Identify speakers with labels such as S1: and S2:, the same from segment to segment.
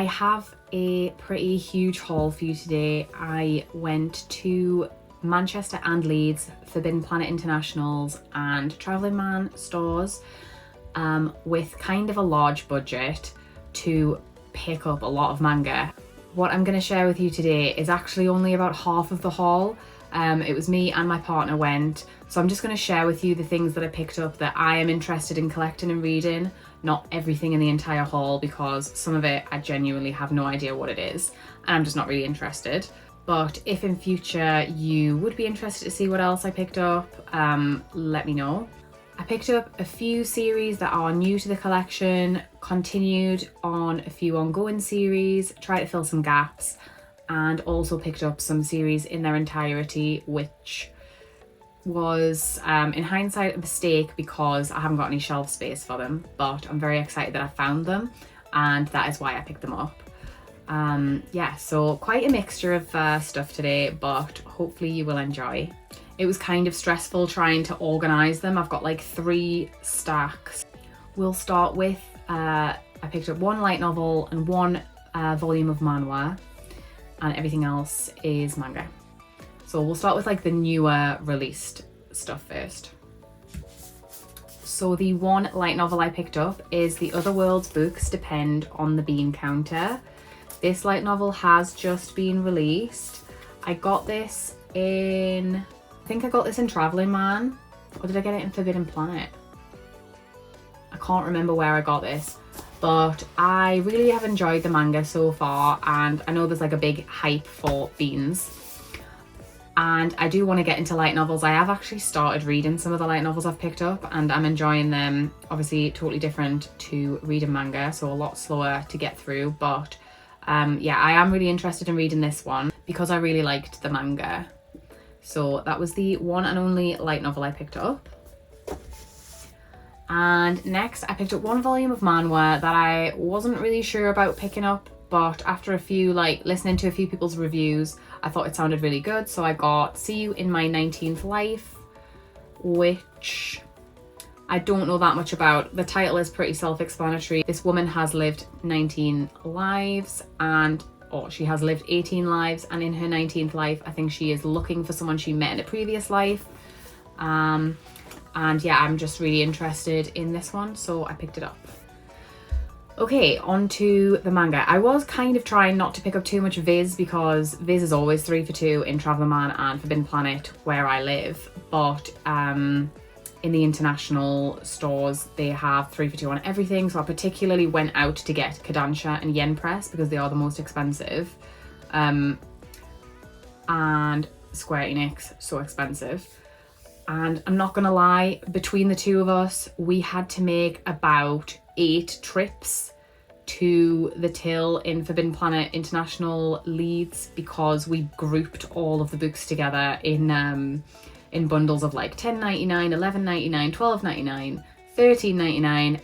S1: I have a pretty huge haul for you today. I went to Manchester and Leeds, Forbidden Planet Internationals and Travelling Man stores with kind of a large budget to pick up a lot of manga. What I'm going to share with you today is actually only about half of the haul. It was me and my partner went, so I'm just going to share with you the things that I picked up that I am interested in collecting and reading, not everything in the entire haul, because some of it I genuinely have no idea what it is and I'm just not really interested. But if in future you would be interested to see what else I picked up, let me know. I picked up a few series that are new to the collection, continued on a few ongoing series, tried to fill some gaps, and also picked up some series in their entirety, which was in hindsight a mistake because I haven't got any shelf space for them, but I'm very excited that I found them and that is why I picked them up. Yeah, so quite a mixture of stuff today, but hopefully you will enjoy. It was kind of stressful trying to organise them. I've got like 3 stacks. We'll start with, I picked up 1 light novel and 1 volume of manhwa, and everything else is manga. So we'll start with like the newer released stuff first. So the 1 light novel I picked up is The Other World's Books Depend on the Bean Counter. This light novel has just been released. I got this in, I think I got this in Travelling Man, or did I get it in Forbidden Planet? I can't remember where I got this, but I really have enjoyed the manga so far, and I know there's like a big hype for beans. And I do want to get into light novels. I have actually started reading some of the light novels I've picked up and I'm enjoying them. Obviously totally different to reading manga, so a lot slower to get through, but yeah, I am really interested in reading this one because I really liked the manga. So that was the 1 and only light novel I picked up. And next I picked up 1 volume of manhwa that I wasn't really sure about picking up, but after a few, like listening to a few people's reviews, I thought it sounded really good. So I got See You in My 19th Life, which I don't know that much about. The title is pretty self-explanatory. This woman has lived 19 lives and, or she has lived 18 lives, and in her 19th life, I think she is looking for someone she met in a previous life. And yeah, I'm just really interested in this one, so I picked it up. Okay, on to the manga. I was kind of trying not to pick up too much Viz because Viz is always 3 for 2 in Traveller Man and Forbidden Planet where I live, but in the international stores they have 3 for 2 on everything, so I particularly went out to get Kodansha and Yen Press because they are the most expensive, and Square Enix, so expensive. And I'm not gonna lie, between the two of us we had to make about 8 trips to the till in Forbidden Planet International Leeds because we grouped all of the books together in bundles of like $10.99, $11.99, $12.99, $13.99,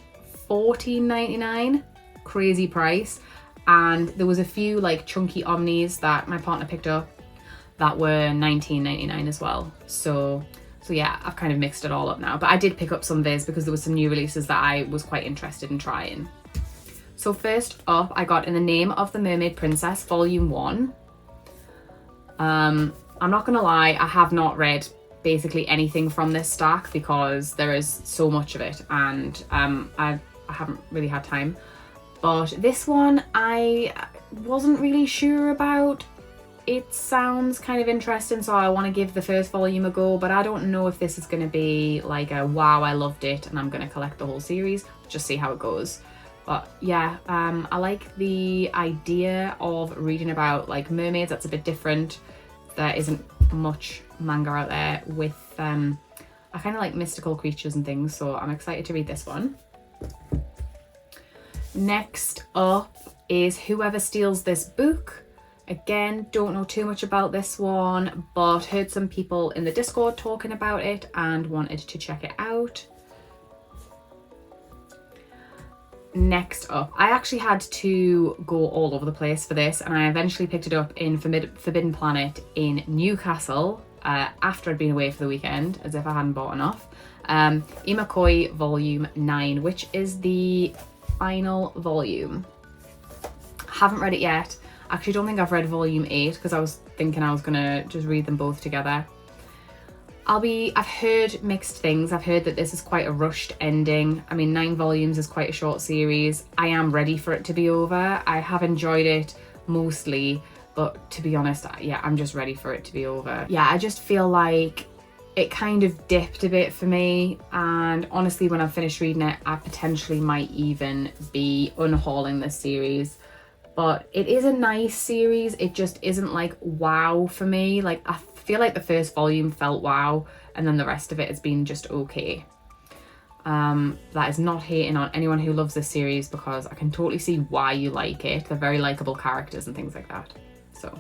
S1: $14.99, crazy price. And there was a few like chunky omnis that my partner picked up that were $19.99 as well. So yeah, I've kind of mixed it all up now, but I did pick up some Viz because there was some new releases that I was quite interested in trying. So first up, I got In the Name of the Mermaid Princess, Volume 1. I'm not gonna lie, I have not read basically anything from this stack because there is so much of it and I haven't really had time. But this one I wasn't really sure about. It sounds kind of interesting, so I want to give the first volume a go, but I don't know if this is going to be like a wow, I loved it and I'm going to collect the whole series. Just see how it goes. But yeah, I like the idea of reading about like mermaids. That's a bit different. There isn't much manga out there with I kind of like mystical creatures and things, so I'm excited to read this one. Next up is Whoever Steals This Book. Again, don't know too much about this one, but heard some people in the Discord talking about it and wanted to check it out. Next up, I actually had to go all over the place for this, and I eventually picked it up in Forbidden Planet in Newcastle after I'd been away for the weekend, as if I hadn't bought enough. Imakoi Volume 9, which is the final volume. Haven't read it yet. Actually, don't think I've read volume 8 because I was thinking I was gonna just read them both together. I've heard mixed things. I've heard that this is quite a rushed ending. I mean, 9 volumes is quite a short series. I am ready for it to be over. I have enjoyed it mostly, but to be honest, yeah, I'm just ready for it to be over. Yeah, I just feel like it kind of dipped a bit for me, and honestly, when I've finished reading it, I potentially might even be unhauling this series. But it is a nice series. It just isn't like wow for me. Like, I feel like the first volume felt wow, and then the rest of it has been just okay. That is not hating on anyone who loves this series, because I can totally see why you like it. They're very likable characters and things like that. So,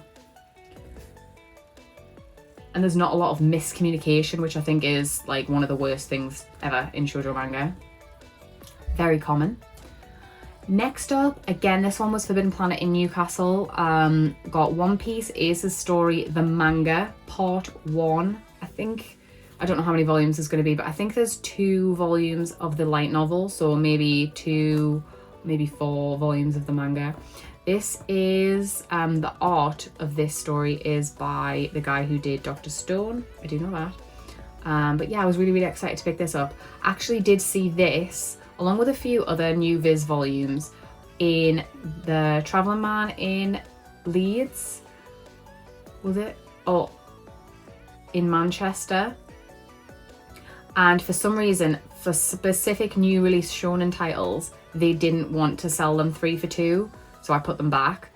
S1: and there's not a lot of miscommunication, which I think is like one of the worst things ever in shoujo manga. Very common. Next up, again, this one was Forbidden Planet in Newcastle. Got One Piece Ace's Story, the manga, part 1. I don't know how many volumes there's going to be, but I think there's 2 volumes of the light novel, so maybe 2, maybe 4 volumes of the manga. This is, the art of this story is by the guy who did Dr. Stone. I do know that. But yeah, I was really, really excited to pick this up. Actually did see this, along with a few other New Viz volumes, in the Travelling Man in Leeds. Was it? Oh, in Manchester. And for some reason, for specific new release shonen titles, they didn't want to sell them 3 for 2, so I put them back.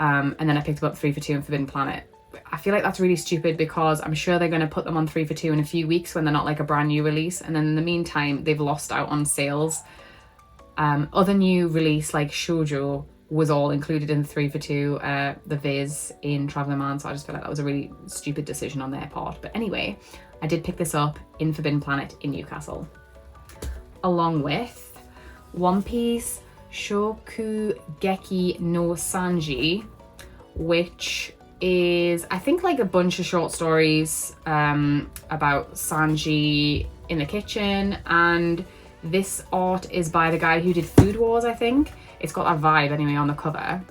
S1: And then I picked them up 3 for 2 in Forbidden Planet. I feel like that's really stupid, because I'm sure they're going to put them on 3 for 2 in a few weeks when they're not like a brand new release, and then in the meantime they've lost out on sales. Other new release like Shojo was all included in the 3 for 2, the Viz in Traveling Man, so I just feel like that was a really stupid decision on their part. But anyway, I did pick this up in Forbidden Planet in Newcastle, along with One Piece Shokugeki no Sanji, which is, I think, like a bunch of short stories about Sanji in the kitchen, and this art is by the guy who did Food Wars, I think. It's got that vibe anyway on the cover.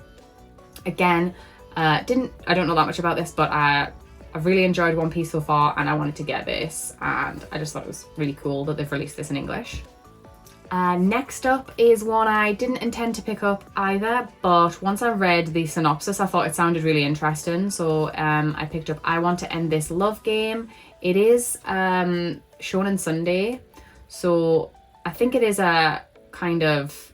S1: Again, I don't know that much about this, but I've really enjoyed One Piece so far, and I wanted to get this, and I just thought it was really cool that they've released this in English. Next up is one I didn't intend to pick up either, but once I read the synopsis, I thought it sounded really interesting, so I picked up I Want to End This Love Game. It is Shonen Sunday, so I think it is a kind of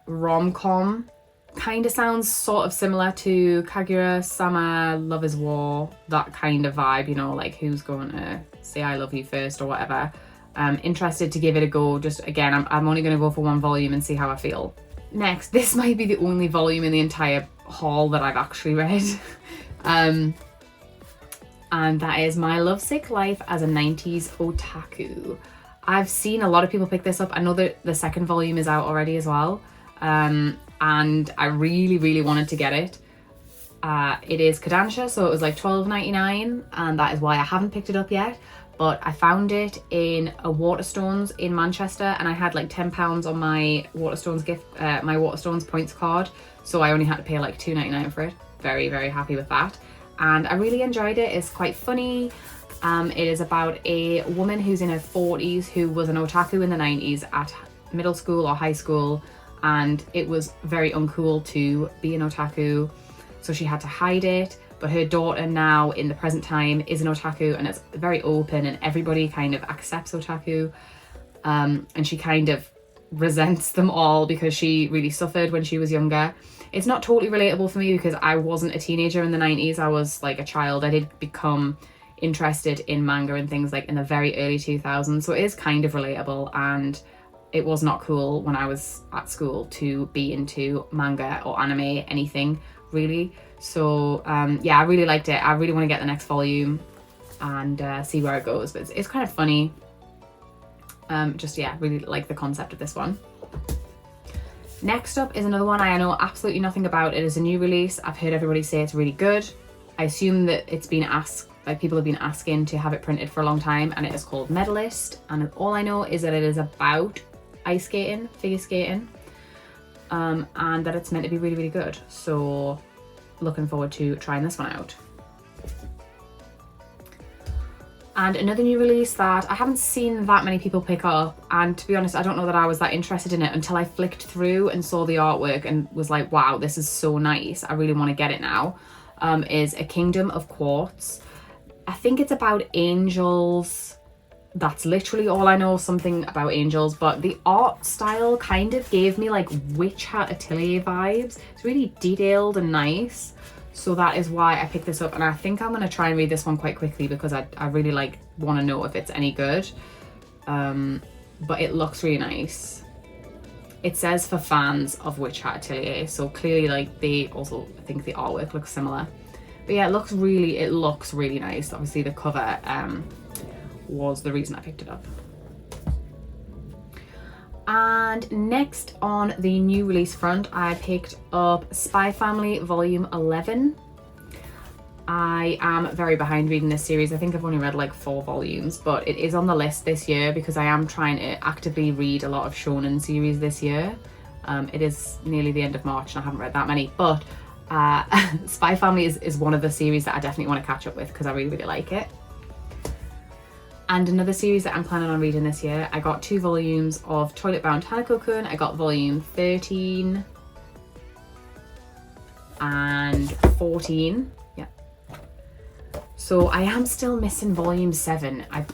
S1: rom-com. Kind of sounds sort of similar to Kaguya-sama Love is War, that kind of vibe, you know, like who's going to say I love you first or whatever. Interested to give it a go. Just again, I'm only going to go for 1 volume and see how I feel. Next, this might be the only volume in the entire haul that I've actually read. And that is My Lovesick Life as a 90s Otaku. I've seen a lot of people pick this up. I know that the 2nd volume is out already as well. And I really, really wanted to get it. It is Kodansha, so it was like $12.99, and that is why I haven't picked it up yet. But I found it in a Waterstones in Manchester, and I had like £10 on my Waterstones my Waterstones points card, so I only had to pay like $2.99 for it. Very, very happy with that, and I really enjoyed it. It's quite funny. It is about a woman who's in her 40s who was an otaku in the 90s at middle school or high school, and it was very uncool to be an otaku, so she had to hide it. But her daughter now in the present time is an otaku, and it's very open, and everybody kind of accepts otaku, and she kind of resents them all because she really suffered when she was younger. It's not totally relatable for me because I wasn't a teenager in the 90s. I was like a child. I did become interested in manga and things like in the very early 2000s, so it is kind of relatable, and it was not cool when I was at school to be into manga or anime, anything really. So yeah, I really liked it. I really want to get the next volume and see where it goes, but it's kind of funny. Just yeah, really like the concept of this one. Next up is another one I know absolutely nothing about. It is a new release. I've heard everybody say it's really good. I assume that it's been asked, like people have been asking to have it printed for a long time, and it is called Medalist, and all I know is that it is about ice skating, figure skating. and that it's meant to be really, really good. So looking forward to trying this one out. And another new release that I haven't seen that many people pick up, and to be honest, I don't know that I was that interested in it until I flicked through and saw the artwork and was like, wow, this is so nice, I really want to get it now, is A Kingdom of Quartz. I think it's about angels. That's literally all I know, something about angels, but the art style kind of gave me like Witch Hat Atelier vibes. It's really detailed and nice. So that is why I picked this up, and I think I'm going to try and read this one quite quickly because I really like want to know if it's any good. But it looks really nice. It says for fans of Witch Hat Atelier, so clearly like they also think the artwork looks similar. But yeah, it looks really nice. Obviously the cover was the reason I picked it up. And next on the new release front, I picked up Spy Family Volume 11. I am very behind reading this series. I think I've only read like 4 volumes, but it is on the list this year because I am trying to actively read a lot of shonen series this year. It is nearly the end of March and I haven't read that many, but Spy Family is one of the series that I definitely want to catch up with because I really, really like it. And another series that I'm planning on reading this year, I got 2 volumes of Toilet Bound Hanako-kun. I got volume 13 and 14. Yeah. So I am still missing volume 7. I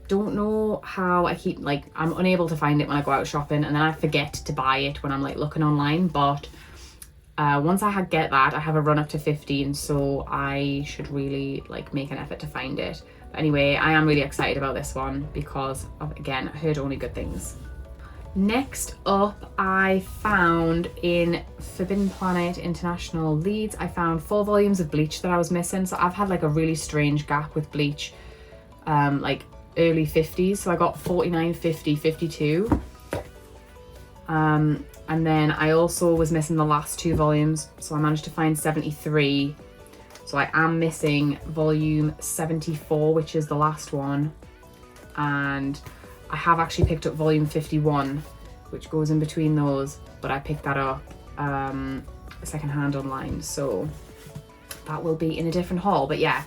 S1: don't know how I keep, like, I'm unable to find it when I go out shopping, and then I forget to buy it when I'm like looking online. But once I get that, I have a run up to 15, so I should really like make an effort to find it. But anyway, I am really excited about this one because of, again, I heard only good things. Next up, I found in Forbidden Planet International Leeds, I found 4 volumes of Bleach that I was missing. So I've had like a really strange gap with Bleach, like early 50s. So I got 49, 50, 52. And then I also was missing the last 2 volumes. So I managed to find 73. So I am missing volume 74, which is the last one. And I have actually picked up volume 51, which goes in between those, but I picked that up secondhand online. So that will be in a different haul. But yeah,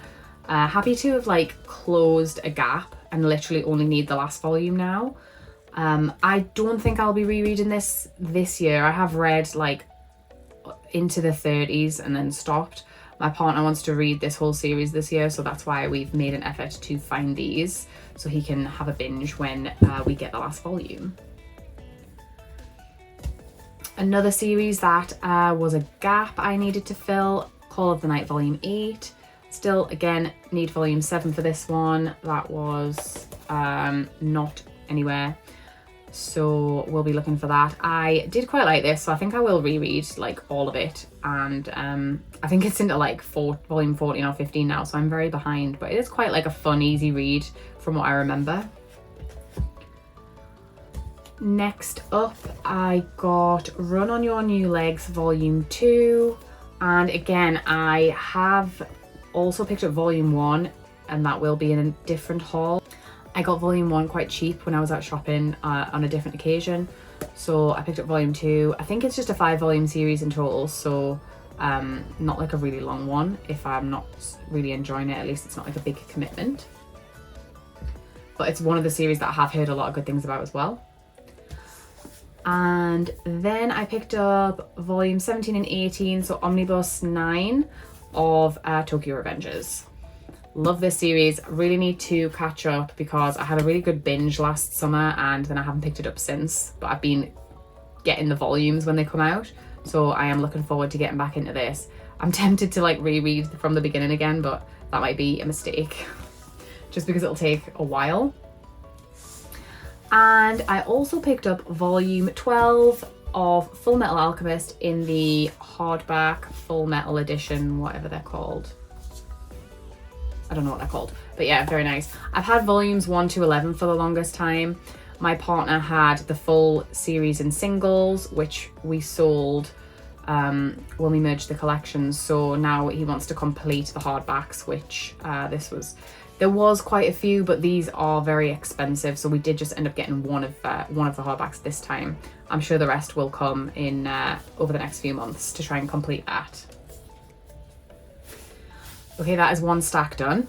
S1: happy to have like closed a gap and literally only need the last volume now. I don't think I'll be rereading this year. I have read like into the 30s and then stopped. My partner wants to read this whole series this year, so that's why we've made an effort to find these so he can have a binge when we get the last volume. Another series that was a gap I needed to fill, Call of the Night Volume 8. Still, again, need Volume 7 for this one. That was not anywhere. So we'll be looking for that. I did quite like this, so I think I will reread like all of it, and I think it's into like volume 14 or 15 now, so I'm very behind, but it is quite like a fun, easy read from what I remember. Next up, I got Run on Your New Legs Volume 2, and again, I have also picked up Volume 1, and that will be in a different haul. I got Volume 1 quite cheap when I was out shopping on a different occasion, so I picked up Volume 2. I think it's just a 5-volume series in total, so not like a really long one. If I'm not really enjoying it, at least it's not like a big commitment. But it's one of the series that I have heard a lot of good things about as well. And then I picked up Volume 17 and 18, so Omnibus 9 of Tokyo Avengers. Love this series. Really need to catch up because I had a really good binge last summer and then I haven't picked it up since, but I've been getting the volumes when they come out, so I am looking forward to getting back into this. I'm tempted to like reread from the beginning again, but that might be a mistake just because it'll take a while. And I also picked up Volume 12 of Full Metal Alchemist in the hardback Full Metal edition, whatever they're called. I don't know what they're called, but yeah, very nice. I've had volumes 1 to 11 for the longest time. My partner had the full series in singles, which we sold when we merged the collections. So now he wants to complete the hardbacks, which this was There was quite a few, but these are very expensive, so we did just end up getting one of the hardbacks this time. I'm sure the rest will come in over the next few months to try and complete that. Okay, that is one stack done.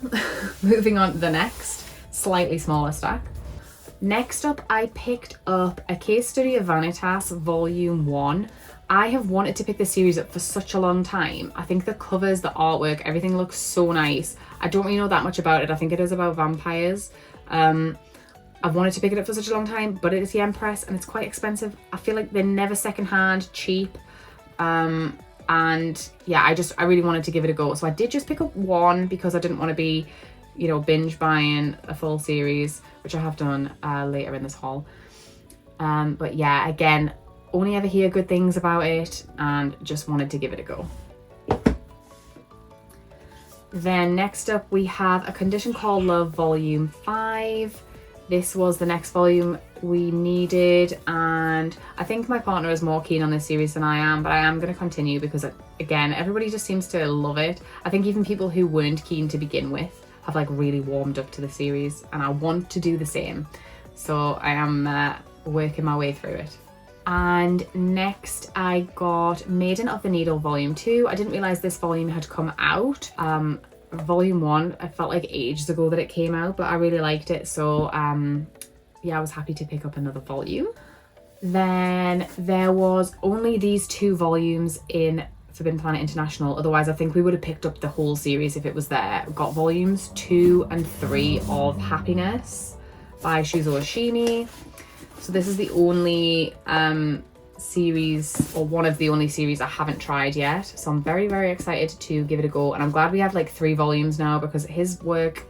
S1: Moving on to the next, slightly smaller stack. Next up, I picked up A Case Study of Vanitas, Volume 1. I have wanted to pick this series up for such a long time. I think the covers, the artwork, everything looks so nice. I don't really know that much about it. I think it is about vampires. I've wanted to pick it up for such a long time, but it is the Empress and it's quite expensive. I feel like they're never secondhand, cheap. And yeah, I really wanted to give it a go. So I did just pick up one because I didn't want to be, you know, binge buying a full series, which I have done later in this haul. But yeah, again, only ever hear good things about it and just wanted to give it a go. Then next up we have A Condition Called Love Volume 5. This was the next volume we needed, and I think my partner is more keen on this series than I am, but I am going to continue because, again, everybody just seems to love it. I think even people who weren't keen to begin with have like really warmed up to the series, and I want to do the same. So I am working my way through it. And next I got Maiden of the Needle Volume 2. I didn't realise this volume had come out. Volume 1, I felt like ages ago that it came out, but I really liked it, so yeah, I was happy to pick up another volume. Then there was only these 2 volumes in Forbidden Planet International, otherwise I think we would have picked up the whole series if it was there. We've got volumes 2 and 3 of Happiness by Shuzo Oshimi. So this is the only series, or one of the only series I haven't tried yet, so I'm very, very excited to give it a go, and I'm glad we have like 3 volumes now, because his work,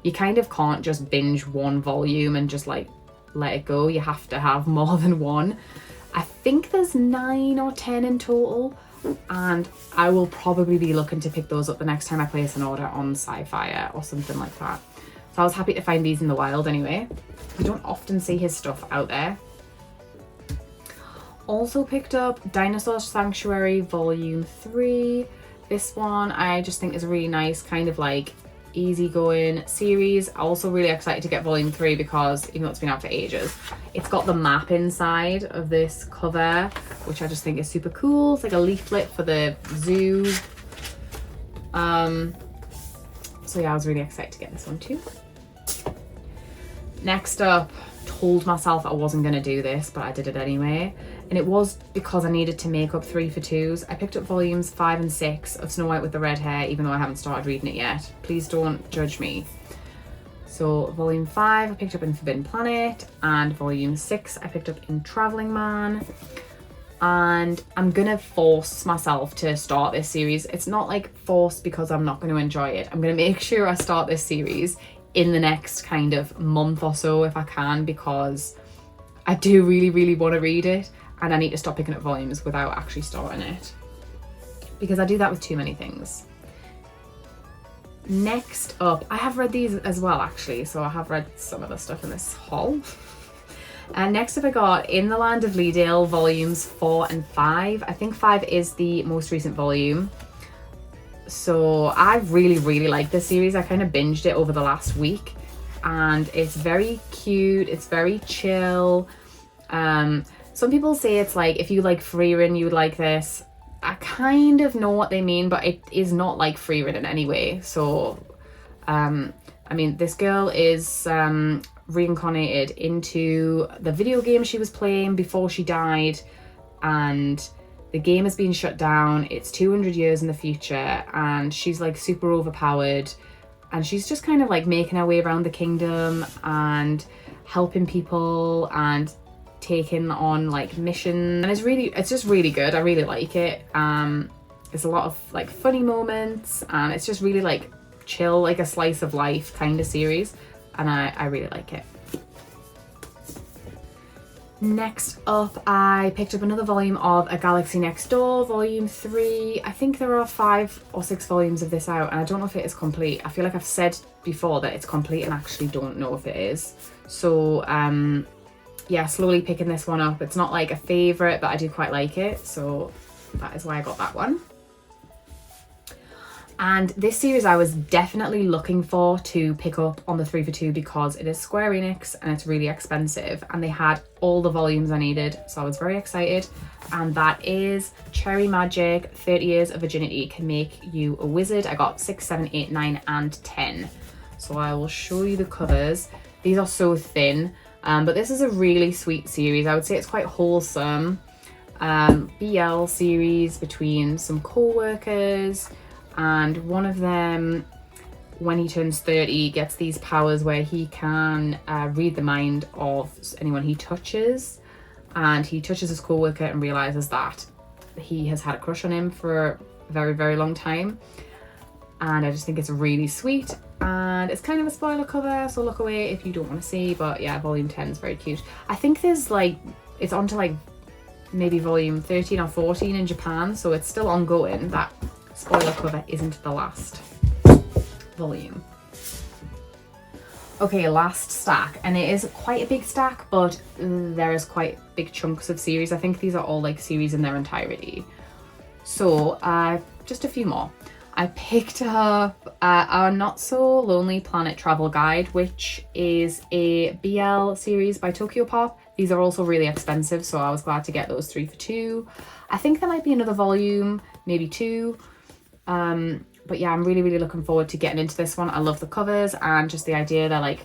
S1: you kind of can't just binge one volume and just like let it go. You have to have more than one. I think there's 9 or 10 in total, and I will probably be looking to pick those up the next time I place an order on Sci-Fi or something like that. So I was happy to find these in the wild anyway. You don't often see his stuff out there. Also picked up Dinosaur Sanctuary Volume 3. This one I just think is a really nice kind of like easygoing series. Also really excited to get Volume 3 because even though it's been out for ages, it's got the map inside of this cover, which I just think is super cool. It's like a leaflet for the zoo. So yeah, I was really excited to get this one too. Next up, told myself I wasn't going to do this, but I did it anyway. And it was because I needed to make up 3 for 2s. I picked up volumes 5 and 6 of Snow White with the Red Hair, even though I haven't started reading it yet. Please don't judge me. So volume 5 I picked up in Forbidden Planet, and volume 6 I picked up in Traveling Man. And I'm gonna force myself to start this series. It's not like forced because I'm not going to enjoy it. I'm gonna make sure I start this series in the next kind of month or so if I can, because I do really, really want to read it, and I need to stop picking up volumes without actually starting it, because I do that with too many things. Next up, I have read these as well actually, so I have read some of the stuff in this haul. And next up I got In the Land of Lele volumes 4 and 5. I think 5 is the most recent volume. So I really, really like this series. I kind of binged it over the last week, and it's very cute, it's very chill. Some people say it's like, if you like Freerin, you would like this. I kind of know what they mean, but it is not like Freerin in any way. So I mean, this girl is reincarnated into the video game she was playing before she died, and the game has been shut down. It's 200 years in the future, and she's like super overpowered, and she's just kind of like making her way around the kingdom and helping people and taking on like missions. And it's just really good. I really like it. There's a lot of like funny moments, and it's just really like chill, like a slice of life kind of series, and I really like it. Next up, I picked up another volume of A Galaxy Next Door, volume 3. I think there are 5 or 6 volumes of this out, and I don't know if it is complete. I feel like I've said before that it's complete and actually don't know if it is. So yeah, slowly picking this one up. It's not like a favourite, but I do quite like it, so that is why I got that one. And this series I was definitely looking for to pick up on the 3 for 2 because it is Square Enix and it's really expensive, and they had all the volumes I needed, so I was very excited. And that is Cherry Magic 30 Years of Virginity Can Make You a Wizard. I got 6, 7, 8, 9 and 10. So I will show you the covers. These are so thin, but this is a really sweet series. I would say it's quite wholesome. BL series between some co-workers, and one of them, when he turns 30, gets these powers where he can read the mind of anyone he touches. And he touches his co-worker and realizes that he has had a crush on him for a very, very long time. And I just think it's really sweet. And it's kind of a spoiler cover, so look away if you don't want to see. But yeah, volume 10 is very cute. I think there's like, it's on to like maybe volume 13 or 14 in Japan, so it's still ongoing. That spoiler cover isn't the last volume. Okay, last stack, and it is quite a big stack, but there is quite big chunks of series. I think these are all like series in their entirety. So just a few more. I picked up our Not So Lonely Planet Travel Guide, which is a BL series by Tokyo Pop. These are also really expensive, so I was glad to get those 3 for 2. I think there might be another volume, maybe 2. But yeah, I'm really, really looking forward to getting into this one. I love the covers and just the idea they're like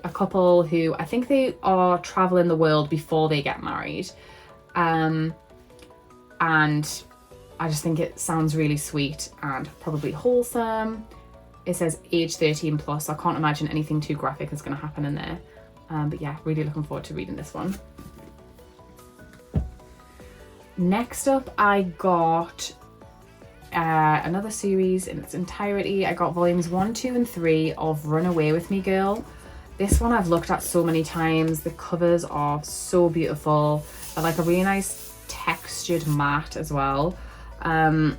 S1: a couple who, I think they are traveling the world before they get married. And I just think it sounds really sweet and probably wholesome. It says age 13 plus. So I can't imagine anything too graphic is going to happen in there. But yeah, really looking forward to reading this one. Next up, I got another series in its entirety. I got volumes 1, 2 and 3 of Run Away With Me Girl. This one I've looked at so many times. The covers are so beautiful. They're like a really nice textured matte as well. And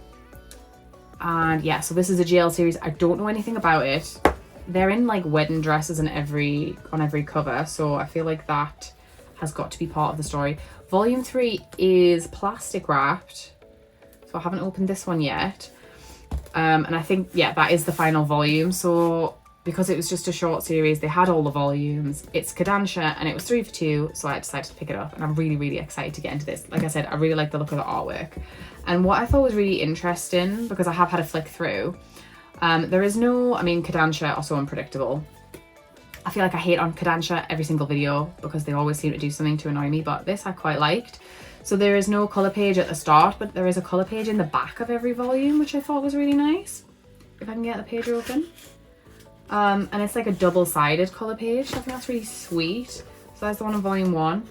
S1: yeah, so this is a GL series. I don't know anything about it. They're in like wedding dresses on every cover, so I feel like that has got to be part of the story. Volume 3 is plastic wrapped, so I haven't opened this one yet. And I think, yeah, that is the final volume. So because it was just a short series, they had all the volumes. It's Kodansha and it was 3 for 2, so I decided to pick it up, and I'm really, really excited to get into this. Like I said, I really like the look of the artwork. And what I thought was really interesting, because I have had a flick through, there is no, I mean, Kodansha are so unpredictable. I feel like I hate on Kodansha every single video because they always seem to do something to annoy me, but this I quite liked. So there is no colour page at the start, but there is a colour page in the back of every volume, which I thought was really nice. If I can get the page open. And it's like a double-sided colour page. I think that's really sweet. So that's the one in volume 1.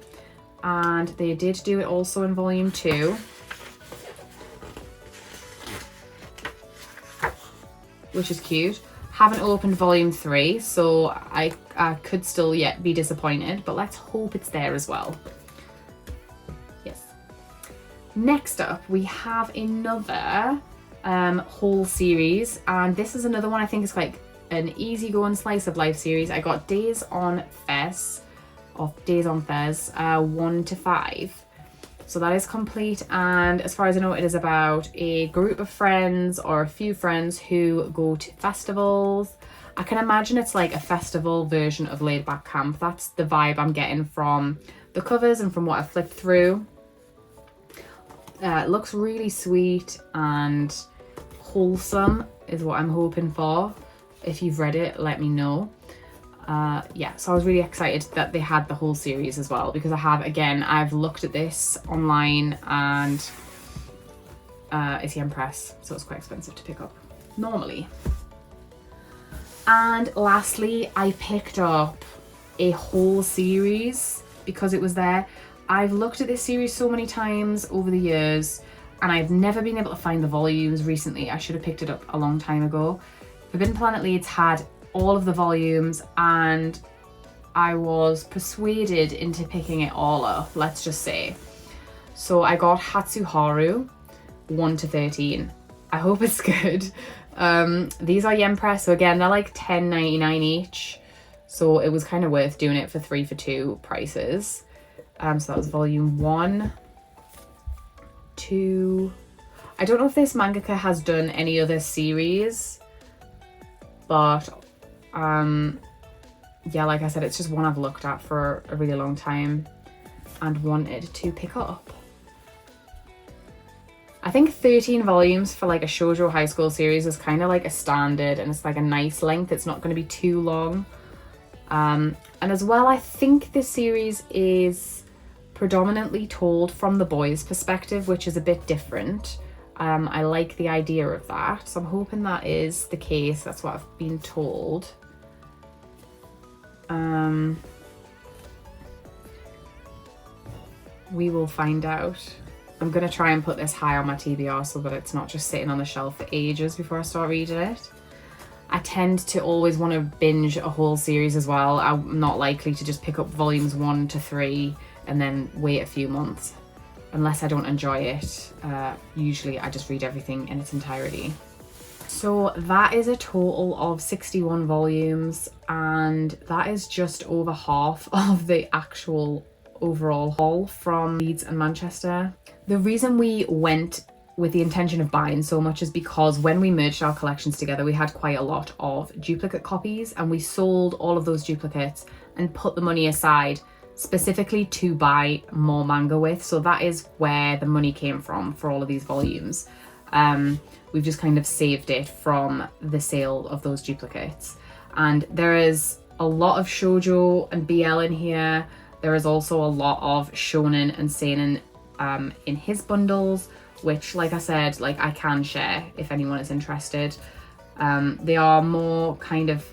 S1: And they did do it also in volume 2. Which is cute. Haven't opened volume 3, so I could still yet be disappointed, but let's hope it's there as well. Yes. Next up, we have another whole series, and this is another one I think is like an easygoing slice of life series. I got Days on Fez, 1 to 5. So that is complete, and as far as I know, it is about a group of friends or a few friends who go to festivals. I can imagine it's like a festival version of Laid Back Camp. That's the vibe I'm getting from the covers and from what I've flipped through. It looks really sweet and wholesome is what I'm hoping for. If you've read it, let me know. Yeah, so I was really excited that they had the whole series as well, because I've looked at this online and it's Yen Press, so it's quite expensive to pick up normally. And lastly, I picked up a whole series because it was there. I've looked at this series so many times over the years and I've never been able to find the volumes recently. I should have picked it up a long time ago. Forbidden Planet Leeds had all of the volumes and I was persuaded into picking it all up, let's just say. So I got Hatsu Haru 1 to 13. I hope it's good. These are Yen Press, so again, they're like $10.99 each. So it was kind of worth doing it for 3 for 2 prices. So that was volume 1, 2. I don't know if this mangaka has done any other series, but yeah, like I said, it's just one I've looked at for a really long time and wanted to pick up. I think 13 volumes for like a shoujo high school series is kind of like a standard, and it's like a nice length. It's not going to be too long. And as well, I think this series is predominantly told from the boys' perspective, which is a bit different. I like the idea of that, so I'm hoping that is the case. That's what I've been told. We will find out. I'm going to try and put this high on my TBR so that it's not just sitting on the shelf for ages before I start reading it. I tend to always want to binge a whole series as well. I'm not likely to just pick up volumes 1 to 3 and then wait a few months. Unless I don't enjoy it, usually I just read everything in its entirety. So that is a total of 61 volumes, and that is just over half of the actual overall haul from Leeds and Manchester. The reason we went with the intention of buying so much is because when we merged our collections together, we had quite a lot of duplicate copies, and we sold all of those duplicates and put the money aside specifically to buy more manga with. So that is where the money came from for all of these volumes. We've just kind of saved it from the sale of those duplicates. And there is a lot of shoujo and BL in here. There is also a lot of shonen and seinen in his bundles, which, like I said, like I can share if anyone is interested. They are more kind of,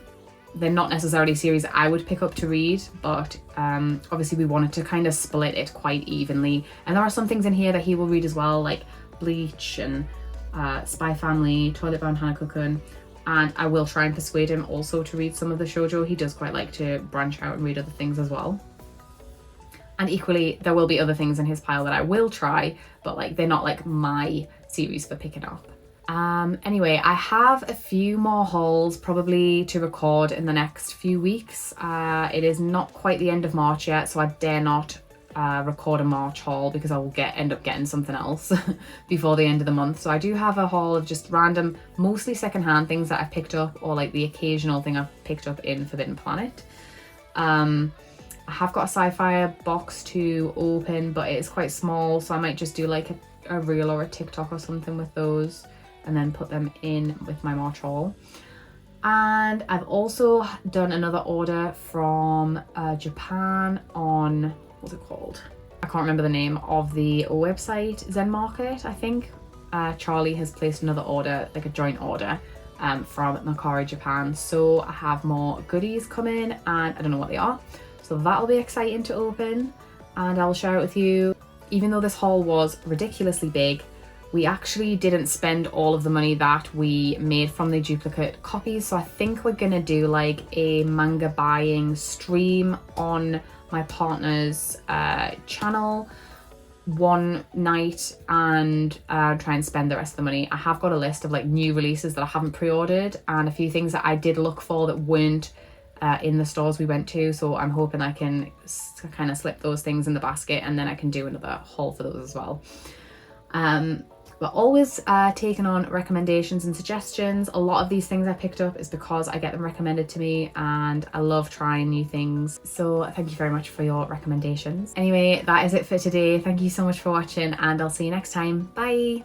S1: they're not necessarily series I would pick up to read, but obviously we wanted to kind of split it quite evenly. And there are some things in here that he will read as well, like Bleach and Spy Family, Toilet Bound Hanako-kun, and I will try and persuade him also to read some of the shoujo. He does quite like to branch out and read other things as well. And equally, there will be other things in his pile that I will try, but like they're not like my series for picking up. Anyway, I have a few more hauls probably to record in the next few weeks. It is not quite the end of March yet, so I dare not record a March haul because I will end up getting something else before the end of the month. So I do have a haul of just random, mostly secondhand things that I've picked up, or like the occasional thing I've picked up in Forbidden Planet. I have got a sci-fi box to open, but it is quite small, so I might just do like a reel or a TikTok or something with those and then put them in with my March haul. And I've also done another order from Japan on, what's it called? I can't remember the name of the website, Zen Market, I think. Charlie has placed another order, like a joint order from Nakari, Japan. So I have more goodies coming, and I don't know what they are. So that'll be exciting to open, and I'll share it with you. Even though this haul was ridiculously big, we actually didn't spend all of the money that we made from the duplicate copies. So I think we're gonna do like a manga buying stream on my partner's channel one night and try and spend the rest of the money. I have got a list of like new releases that I haven't pre-ordered and a few things that I did look for that weren't in the stores we went to, so I'm hoping I can kind of slip those things in the basket and then I can do another haul for those as well. But always taking on recommendations and suggestions. A lot of these things I picked up is because I get them recommended to me, and I love trying new things. So thank you very much for your recommendations. Anyway, that is it for today. Thank you so much for watching, and I'll see you next time. Bye!